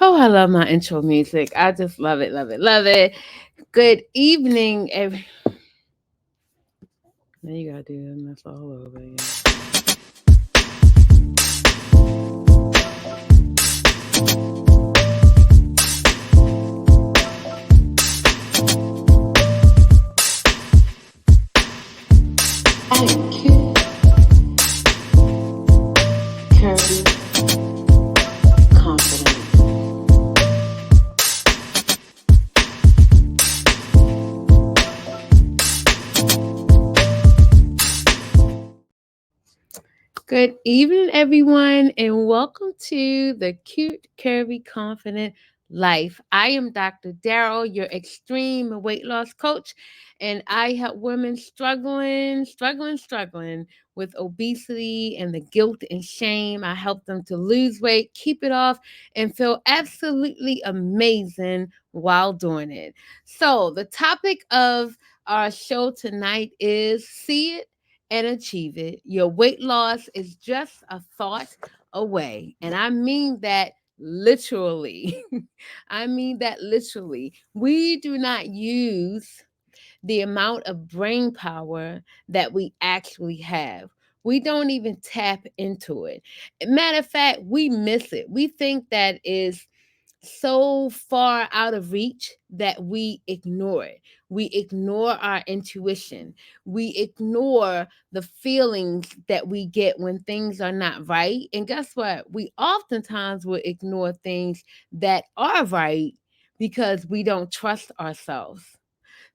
Oh, I love my intro music. I just love it, love it, love it. Good evening, Now you gotta do this all over again. I am cute, curvy, confident. Good evening, everyone, and welcome to the Cute, Curvy, Confident Life. I am Dr. Daryl, your extreme weight loss coach, and I help women struggling with obesity and the guilt and shame. I help them to lose weight, keep it off, and feel absolutely amazing while doing it. So, the topic of our show tonight is see it and achieve it. Your weight loss is just a thought away. And I mean that literally. I mean that literally. We do not use the amount of brain power that we actually have. We don't even tap into it. Matter of fact, we miss it. We think that is so far out of reach that we ignore it. We ignore our intuition. We ignore the feelings that we get when things are not right. And guess what? We oftentimes will ignore things that are right because we don't trust ourselves.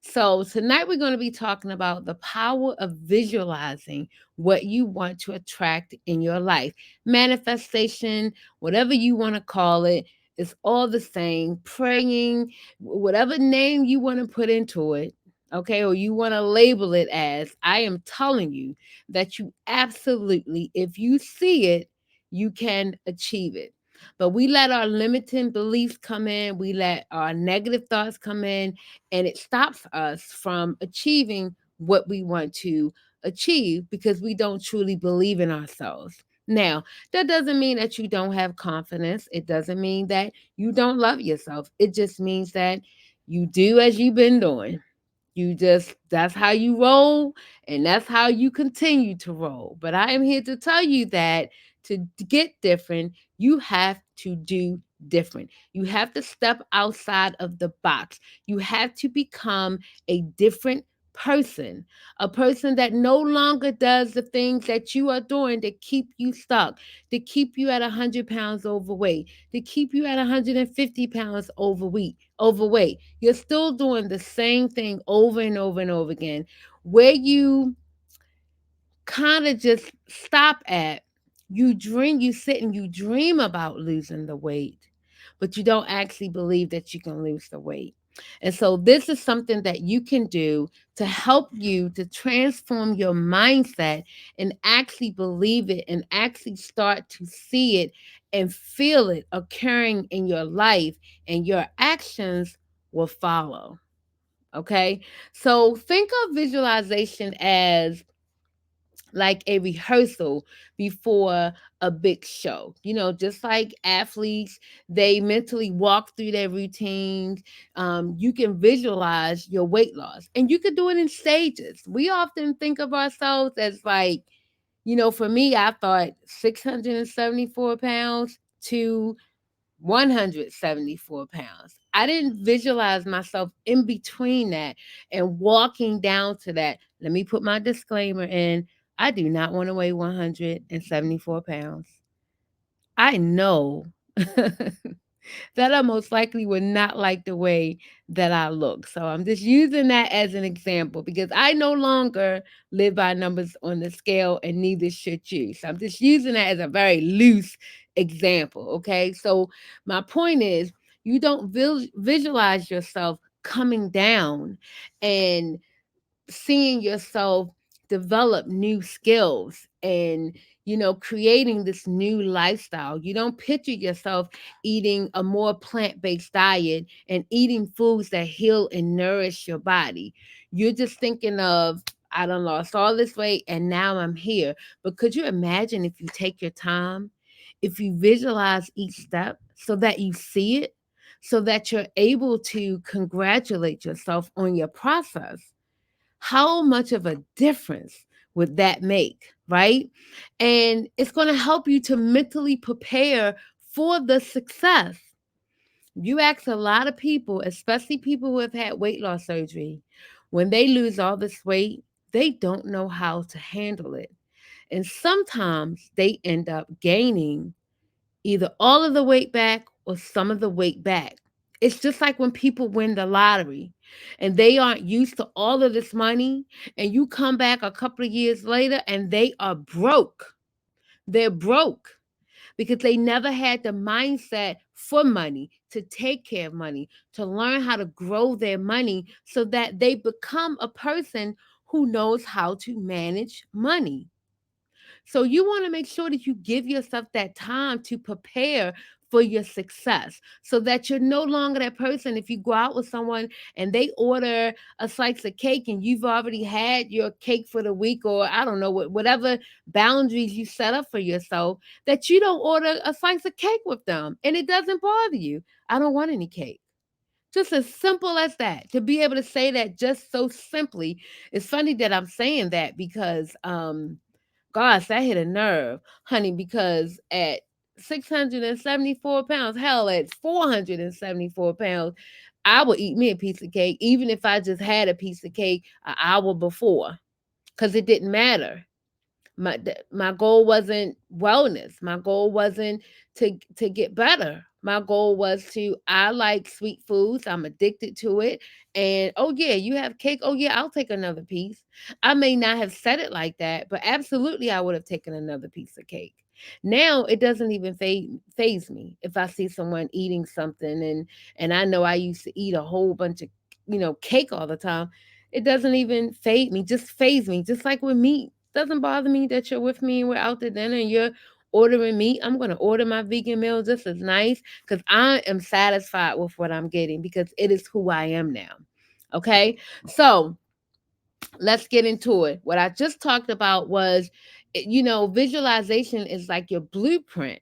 So, tonight we're going to be talking about the power of visualizing what you want to attract in your life. Manifestation, whatever you want to call it, is all the same. Praying, whatever name you want to put into it, okay, or you want to label it as, I am telling you that you absolutely, if you see it, you can achieve it. But we let our limiting beliefs come in, we let our negative thoughts come in, and it stops us from achieving what we want to achieve because we don't truly believe in ourselves. Now, that doesn't mean that you don't have confidence. It doesn't mean that you don't love yourself. It just means that you do as you've been doing. That's how you roll, and that's how you continue to roll. But I am here to tell you that to get different, you have to do different. You have to step outside of the box. You have to become a different person, a person that no longer does the things that you are doing to keep you stuck, to keep you at 100 pounds overweight, to keep you at 150 pounds overweight. You're still doing the same thing over and over and over again. Where you kind of just stop at, you sit and you dream about losing the weight, but you don't actually believe that you can lose the weight. And so this is something that you can do to help you to transform your mindset and actually believe it and actually start to see it and feel it occurring in your life, and your actions will follow. Okay? So think of visualization as like a rehearsal before a big show. Just like athletes, they mentally walk through their routines. You can visualize your weight loss, and you can do it in stages. We often think of ourselves as like, for me, I thought 674 pounds to 174 pounds. I didn't visualize myself in between that and walking down to that. Let me put my disclaimer in. I do not want to weigh 174 pounds. I know that I most likely would not like the way that I look. So I'm just using that as an example because I no longer live by numbers on the scale, and neither should you. So I'm just using that as a very loose example. Okay. So my point is, you don't visualize yourself coming down and seeing yourself develop new skills and creating this new lifestyle. You don't picture yourself eating a more plant-based diet and eating foods that heal and nourish your body. You're just thinking of, I done lost all this weight and now I'm here. But could you imagine if you take your time if you visualize each step so that you see it, so that you're able to congratulate yourself on your process, how much of a difference would that make, right? And it's going to help you to mentally prepare for the success. You ask a lot of people, especially people who have had weight loss surgery, when they lose all this weight, they don't know how to handle it. And sometimes they end up gaining either all of the weight back or some of the weight back. It's just like when people win the lottery and they aren't used to all of this money, and you come back a couple of years later and they are broke. They're broke because they never had the mindset for money, to take care of money, to learn how to grow their money so that they become a person who knows how to manage money. So you want to make sure that you give yourself that time to prepare for your success so that you're no longer that person. If you go out with someone and they order a slice of cake and you've already had your cake for the week, or I don't know, whatever boundaries you set up for yourself, that you don't order a slice of cake with them and it doesn't bother you. I don't want any cake. Just as simple as that. To be able to say that just so simply. It's funny that I'm saying that because gosh, that hit a nerve, honey, because at 674 pounds, hell, at 474 pounds, I would eat me a piece of cake, even if I just had a piece of cake an hour before, because it didn't matter. My goal wasn't wellness. My goal wasn't to get better. My goal was to, I like sweet foods. I'm addicted to it. And oh yeah, you have cake. Oh yeah, I'll take another piece. I may not have said it like that, but absolutely I would have taken another piece of cake. Now it doesn't even phase me if I see someone eating something, and I know I used to eat a whole bunch of cake all the time. It doesn't even phase me, just like with meat. Doesn't bother me that you're with me and we're out to dinner and you're ordering meat. I'm going to order my vegan meal just as nice because I am satisfied with what I'm getting because it is who I am now. Okay. So let's get into it. What I just talked about was, visualization is like your blueprint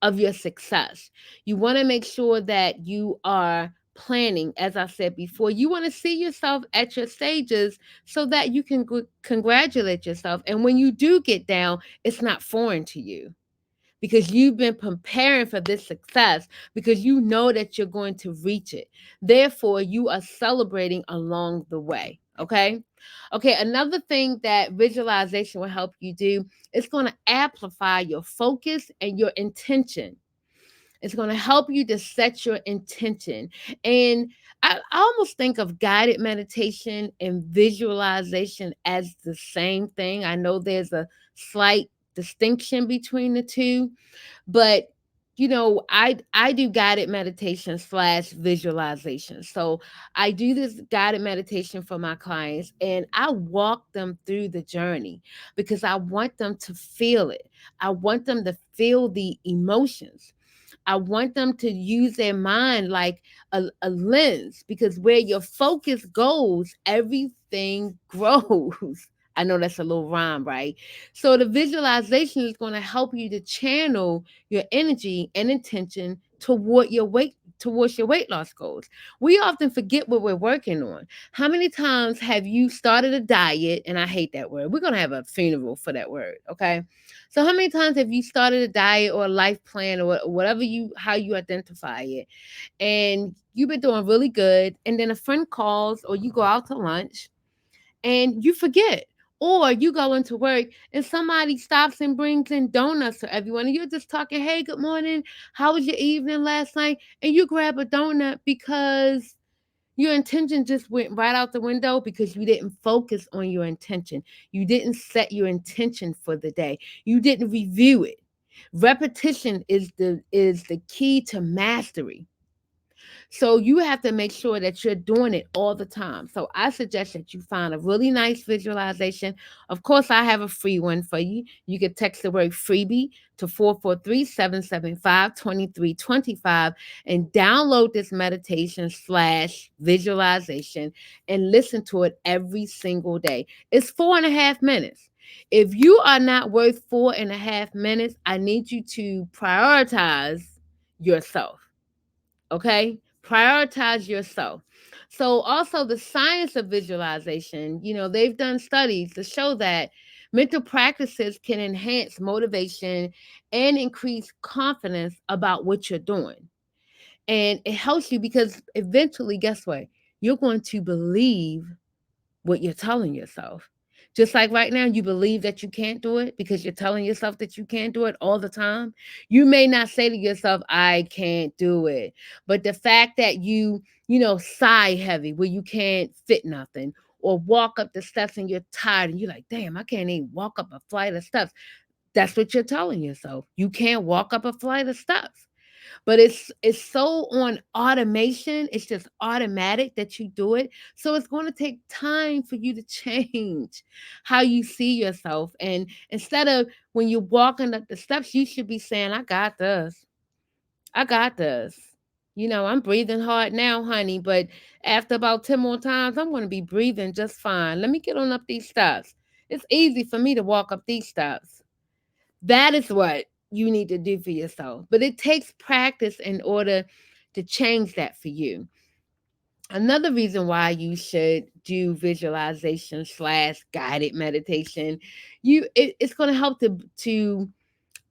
of your success. You want to make sure that you are planning, as I said before. You want to see yourself at your stages so that you can congratulate yourself. And when you do get down, it's not foreign to you because you've been preparing for this success because you know that you're going to reach it. Therefore, you are celebrating along the way. Okay. Okay. Another thing that visualization will help you do, it's going to amplify your focus and your intention. It's going to help you to set your intention. And I almost think of guided meditation and visualization as the same thing. I know there's a slight distinction between the two, but I do guided meditation slash visualization. So I do this guided meditation for my clients and I walk them through the journey because I want them to feel it. I want them to feel the emotions. I want them to use their mind like a lens because where your focus goes, everything grows. I know that's a little rhyme, right? So the visualization is going to help you to channel your energy and intention towards your weight loss goals. We often forget what we're working on. How many times have you started a diet? And I hate that word. We're going to have a funeral for that word, okay? So how many times have you started a diet or a life plan or whatever how you identify it, and you've been doing really good, and then a friend calls or you go out to lunch and you forget, or you go into work and somebody stops and brings in donuts to everyone and you're just talking, hey, good morning, how was your evening last night, and you grab a donut because your intention just went right out the window because you didn't focus on your intention. You didn't set your intention for the day. You didn't review it. Repetition is the key to mastery. So you have to make sure that you're doing it all the time. So I suggest that you find a really nice visualization. Of course, I have a free one for you. You can text the word freebie to 443-775-2325 and download this meditation slash visualization and listen to it every single day. It's 4.5 minutes. If you are not worth 4.5 minutes, I need you to prioritize yourself. Okay? Prioritize yourself. So, also the science of visualization, they've done studies to show that mental practices can enhance motivation and increase confidence about what you're doing. And it helps you because eventually, guess what? You're going to believe what you're telling yourself. Just like right now, you believe that you can't do it because you're telling yourself that you can't do it all the time. You may not say to yourself, I can't do it. But the fact that sigh heavy where you can't fit nothing, or walk up the steps and you're tired and you're like, damn, I can't even walk up a flight of steps. That's what you're telling yourself. You can't walk up a flight of steps. But it's so on automation, it's just automatic that you do it. So it's going to take time for you to change how you see yourself. And instead of when you're walking up the steps, you should be saying, I got this. I got this. I'm breathing hard now, honey, but after about 10 more times, I'm going to be breathing just fine. Let me get on up these steps. It's easy for me to walk up these steps. That is what you need to do for yourself. But it takes practice in order to change that for you. Another reason why you should do visualization slash guided meditation, it's going to help to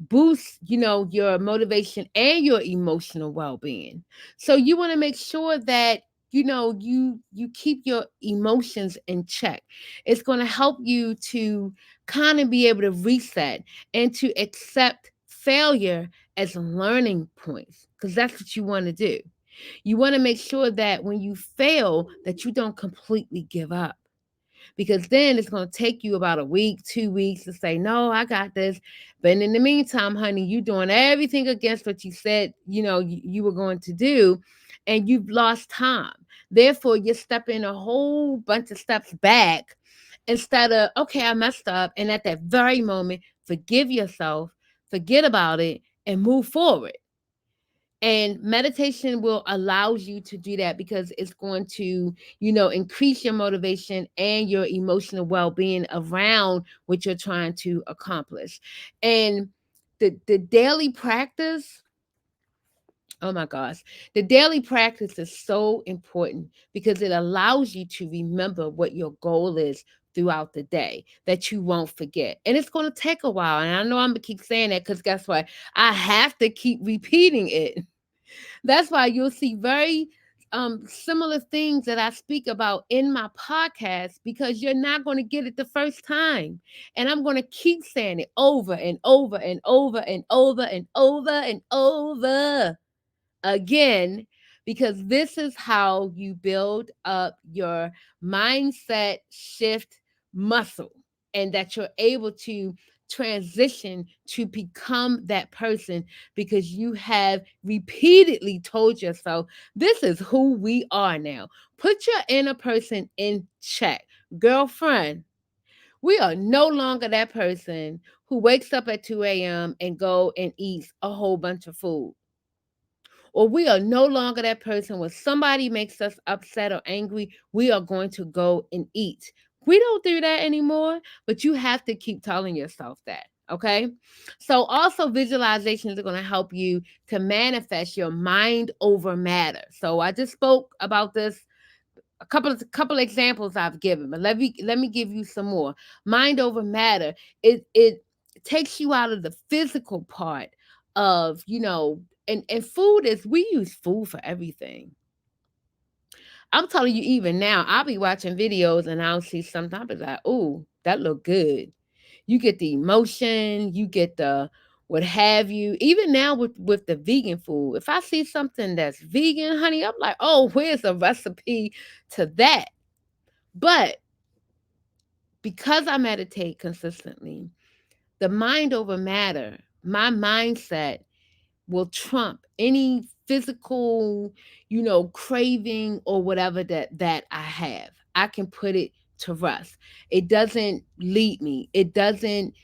boost your motivation and your emotional well-being. So you want to make sure that you keep your emotions in check. It's going to help you to kind of be able to reset and to accept failure as learning points, because that's what you want to do. You want to make sure that when you fail that you don't completely give up, because then it's going to take you about a week, 2 weeks to say, no, I got this. But in the meantime, honey, you doing everything against what you said, you were going to do, and you've lost time. Therefore, you're stepping a whole bunch of steps back instead of, okay, I messed up. And at that very moment, forgive yourself, forget about it, and move forward. And meditation will allow you to do that because it's going to increase your motivation and your emotional well-being around what you're trying to accomplish. And the daily practice, oh my gosh, the daily practice is so important because it allows you to remember what your goal is throughout the day, that you won't forget. And it's going to take a while, and I know I'm going to keep saying that because guess what, I have to keep repeating it. That's why you'll see very similar things that I speak about in my podcast, because you're not going to get it the first time. And I'm going to keep saying it over and over and over and over and over and over again, because this is how you build up your mindset shift muscle, and that you're able to transition to become that person because you have repeatedly told yourself, this is who we are now. Put your inner person in check. Girlfriend, we are no longer that person who wakes up at 2 a.m. and go and eats a whole bunch of food. Or we are no longer that person when somebody makes us upset or angry, we are going to go and eat. We don't do that anymore, but you have to keep telling yourself that. Okay. So, also, visualizations are going to help you to manifest your mind over matter. So, I just spoke about this, a couple examples I've given, but let me give you some more. Mind over matter. It takes you out of the physical part of, and food is, we use food for everything. I'm telling you, even now, I'll be watching videos and I'll see something, I'll be like, oh, that look good. You get the emotion, you get the what have you. Even now with the vegan food, if I see something that's vegan, honey, I'm like, oh, where's the recipe to that? But because I meditate consistently, the mind over matter, my mindset will trump any physical, craving or whatever that I have. I can put it to rest. It doesn't lead me. It doesn't,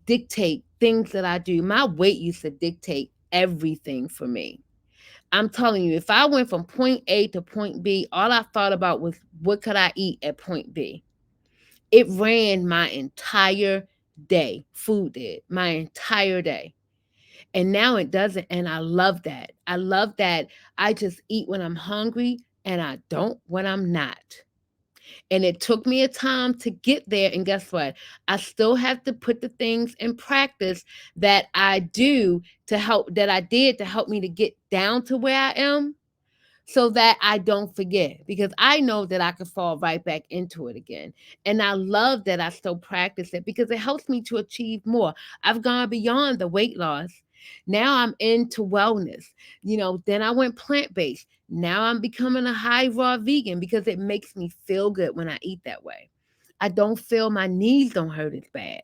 dictate things that I do. My weight used to dictate everything for me. I'm telling you, if I went from point A to point B, all I thought about was what could I eat at point B. It ran my entire day. Food did my entire day. And now it doesn't. And I love that. I love that I just eat when I'm hungry and I don't when I'm not. And it took me a time to get there. And guess what? I still have to put the things in practice that I do to help, that I did to help me to get down to where I am, so that I don't forget, because I know that I could fall right back into it again. And I love that I still practice it because it helps me to achieve more. I've gone beyond the weight loss. Now I'm into wellness. Then I went plant based. Now I'm becoming a high raw vegan because it makes me feel good when I eat that way. I don't feel my knees don't hurt as bad.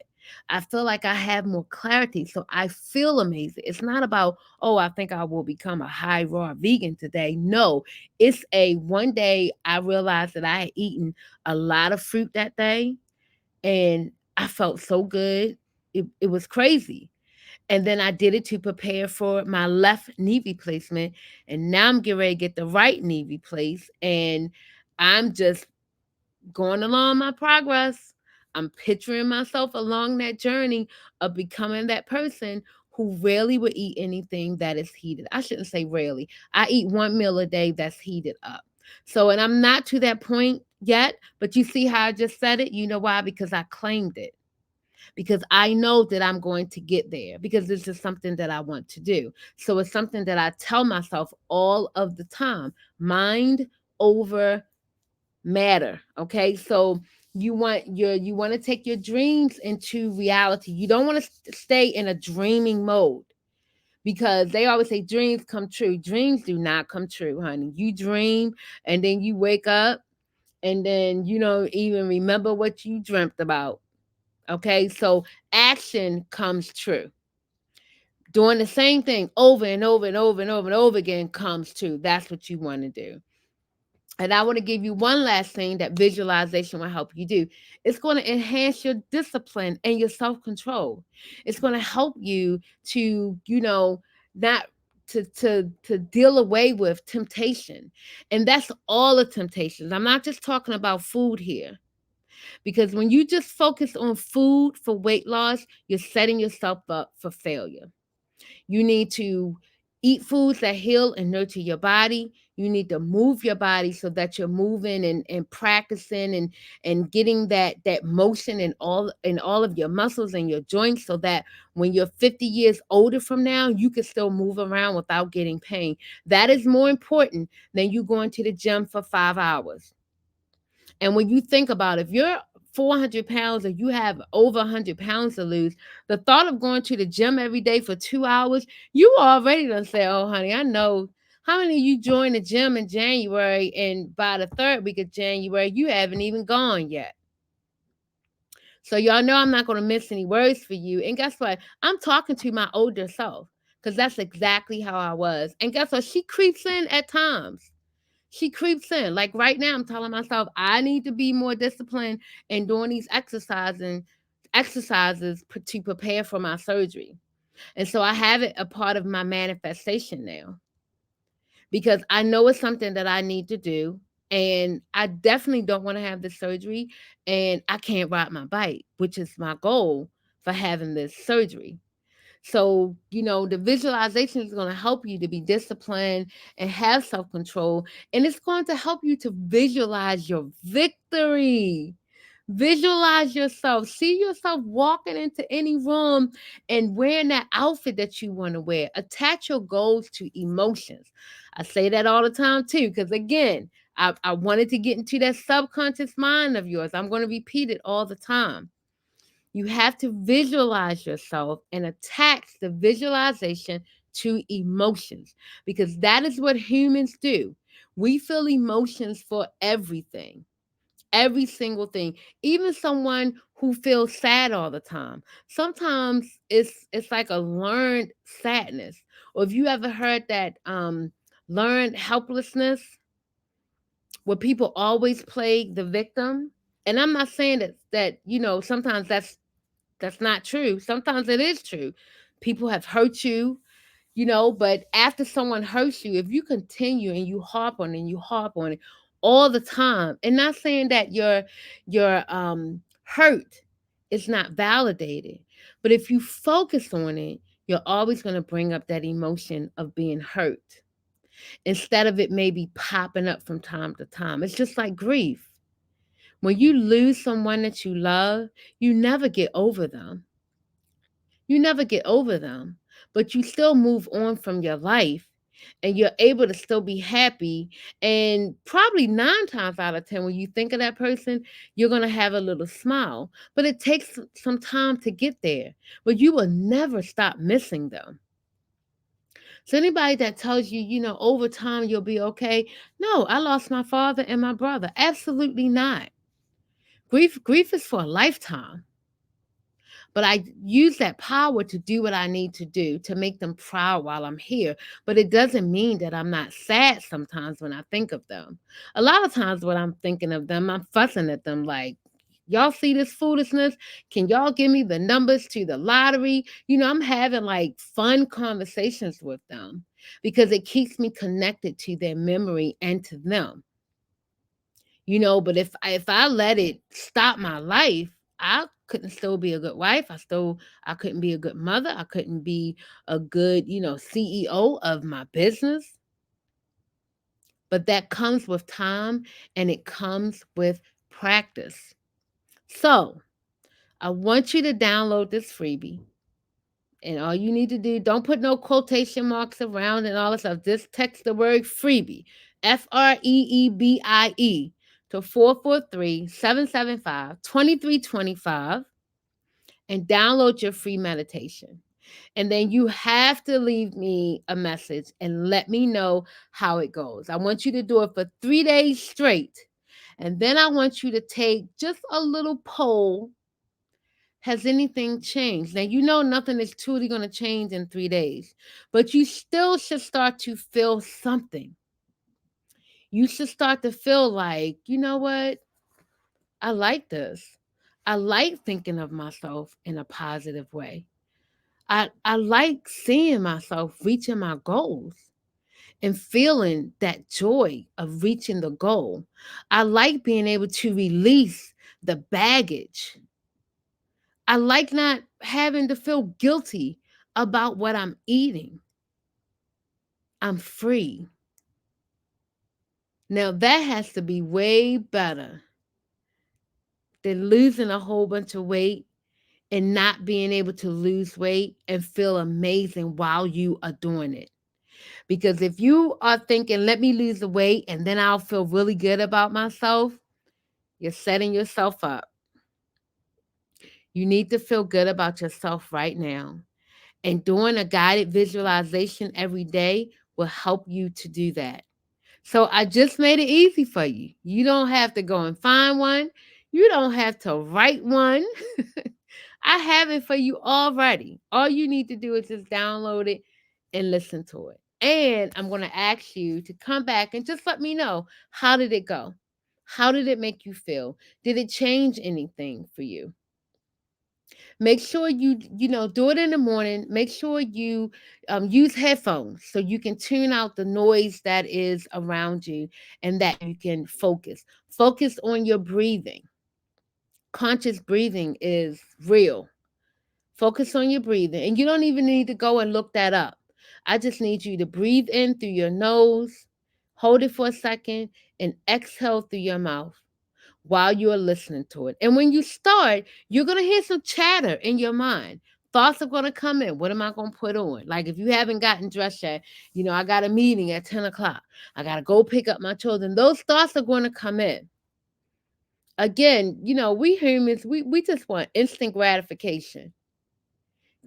I feel like I have more clarity. So I feel amazing. It's not about, oh, I think I will become a high raw vegan today. No, it's a one day I realized that I had eaten a lot of fruit that day and I felt so good. It was crazy. And then I did it to prepare for my left knee replacement. And now I'm getting ready to get the right knee replaced. And I'm just going along my progress. I'm picturing myself along that journey of becoming that person who rarely would eat anything that is heated. I shouldn't say rarely. I eat one meal a day that's heated up. So, and I'm not to that point yet, but you see how I just said it? You know why? Because I claimed it. Because I know that I'm going to get there because this is something that I want to do. So it's something that I tell myself all of the time: mind over matter. Okay, so you want to take your dreams into reality. You don't want to stay in a dreaming mode, because they always say dreams come true. Dreams do not come true, honey. You dream and then you wake up and then you don't even remember what you dreamt about. Okay, so action comes true. Doing the same thing over and over and over and over and over again comes true. That's what you want to do. And I want to give you one last thing that visualization will help you do. It's going to enhance your discipline and your self control. It's going to help you to, not to deal away with temptation. And that's all the temptations. I'm not just talking about food here, because when you just focus on food for weight loss, you're setting yourself up for failure. You need to eat foods that heal and nurture your body. You need to move your body so that you're moving and practicing and getting that motion in all of your muscles and your joints, so that when you're 50 years older from now, you can still move around without getting pain. That is more important than you going to the gym for 5 hours. And when you think about, if you're 400 pounds or you have over 100 pounds to lose, the thought of going to the gym every day for 2 hours, you already done say, oh, honey, I know. How many of you joined the gym in January and by the third week of January, you haven't even gone yet? So y'all know I'm not going to miss any words for you. And guess what? I'm talking to my older self, because that's exactly how I was. And guess what? She creeps in at times. She creeps in. Like right now, I'm telling myself I need to be more disciplined in doing these exercises to prepare for my surgery. And so I have it a part of my manifestation now, because I know it's something that I need to do. And I definitely don't want to have this surgery. And I can't ride my bike, which is my goal for having this surgery. So, the visualization is going to help you to be disciplined and have self control. And it's going to help you to visualize your victory. Visualize yourself. See yourself walking into any room and wearing that outfit that you want to wear. Attach your goals to emotions. I say that all the time too, because again, I wanted to get into that subconscious mind of yours. I'm going to repeat it all the time. You have to visualize yourself and attach the visualization to emotions, because that is what humans do. We feel emotions for everything, every single thing. Even someone who feels sad all the time. Sometimes it's like a learned sadness. Or if you ever heard that learned helplessness, where people always play the victim. And I'm not saying that sometimes that's not true. Sometimes it is true. People have hurt you, but after someone hurts you, if you continue and you harp on it and you harp on it all the time, and not saying that your Hurt is not validated. But if you focus on it, you're always going to bring up that emotion of being hurt instead of it maybe popping up from time to time. It's just like grief. When you lose someone that you love, you never get over them. You never get over them, but you still move on from your life and you're able to still be happy. And probably 9 times out of 10, when you think of that person, you're going to have a little smile. But it takes some time to get there, but you will never stop missing them. So, anybody that tells you, over time you'll be okay, no, I lost my father and my brother. Absolutely not. Grief is for a lifetime. But I use that power to do what I need to do to make them proud while I'm here. But it doesn't mean that I'm not sad sometimes when I think of them. A lot of times when I'm thinking of them, I'm fussing at them like, y'all see this foolishness? Can y'all give me the numbers to the lottery? I'm having like fun conversations with them because it keeps me connected to their memory and to them. But if I let it stop my life, I couldn't still be a good wife. I couldn't be a good mother. I couldn't be a good, CEO of my business. But that comes with time and it comes with practice. So I want you to download this freebie. And all you need to do, don't put no quotation marks around and all this stuff. Just text the word freebie, FREEBIE, to 443-775-2325 and download your free meditation. And then you have to leave me a message and let me know how it goes. I want you to do it for 3 days straight. And then I want you to take just a little poll. Has anything changed? Now, nothing is truly going to change in 3 days, but you still should start to feel something. You should start to feel like, you know what? I like this. I like thinking of myself in a positive way. I like seeing myself reaching my goals and feeling that joy of reaching the goal. I like being able to release the baggage. I like not having to feel guilty about what I'm eating. I'm free. Now, that has to be way better than losing a whole bunch of weight and not being able to lose weight and feel amazing while you are doing it. Because if you are thinking, let me lose the weight and then I'll feel really good about myself, you're setting yourself up. You need to feel good about yourself right now. And doing a guided visualization every day will help you to do that. So I just made it easy for you. You don't have to go and find one. You don't have to write one. I have it for you already. All you need to do is just download it and listen to it. And I'm going to ask you to come back and just let me know, how did it go? How did it make you feel? Did it change anything for you? Make sure you do it in the morning. Make sure you use headphones so you can tune out the noise that is around you and that you can focus on your breathing. Conscious breathing is real. Focus on your breathing, and you don't even need to go and look that up. I just need you to breathe in through your nose, hold it for a second, and exhale through your mouth while you're listening to it. And when you start, you're going to hear some chatter in your mind. Thoughts are going to come in. What am I going to put on? Like if you haven't gotten dressed yet, I got a meeting at 10 o'clock. I got to go pick up my children. Those thoughts are going to come in. Again, we humans, we just want instant gratification.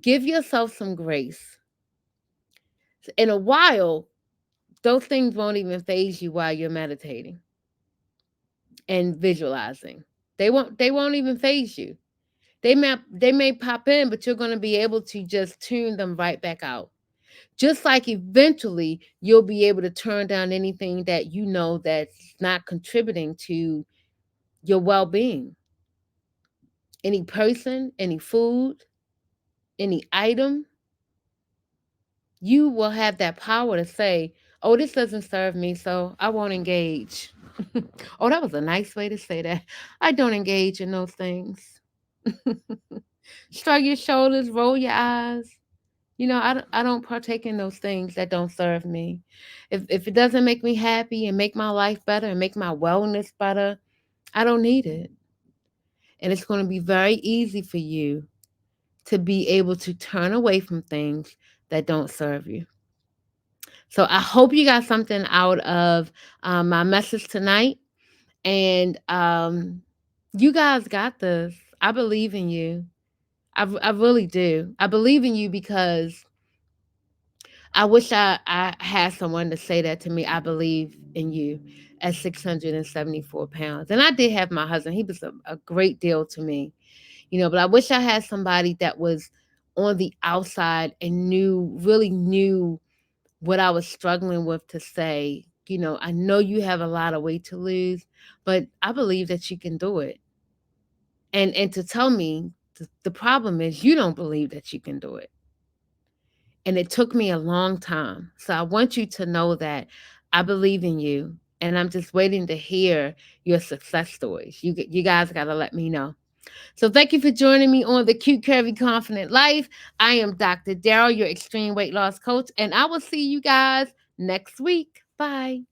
Give yourself some grace. In a while, those things won't even phase you while you're meditating and visualizing. They won't even phase you. They may pop in, but you're going to be able to just tune them right back out. Just like eventually you'll be able to turn down anything that that's not contributing to your well-being. Any person, any food, any item, you will have that power to say, "Oh, this doesn't serve me, so I won't engage." Oh, that was a nice way to say that. I don't engage in those things. Shrug your shoulders, roll your eyes. I don't partake in those things that don't serve me. If it doesn't make me happy and make my life better and make my wellness better, I don't need it. And it's going to be very easy for you to be able to turn away from things that don't serve you. So I hope you got something out of my message tonight. And you guys got this. I believe in you. I really do. I believe in you because I wish I had someone to say that to me. I believe in you at 674 pounds. And I did have my husband. He was a great deal to me, but I wish I had somebody that was on the outside and really knew what I was struggling with to say, I know you have a lot of weight to lose, but I believe that you can do it. And to tell me the problem is you don't believe that you can do it. And it took me a long time. So I want you to know that I believe in you and I'm just waiting to hear your success stories. You guys got to let me know. So thank you for joining me on the Cute Curvy Confident Life. I am Dr. Daryl, your extreme weight loss coach, and I will see you guys next week. Bye.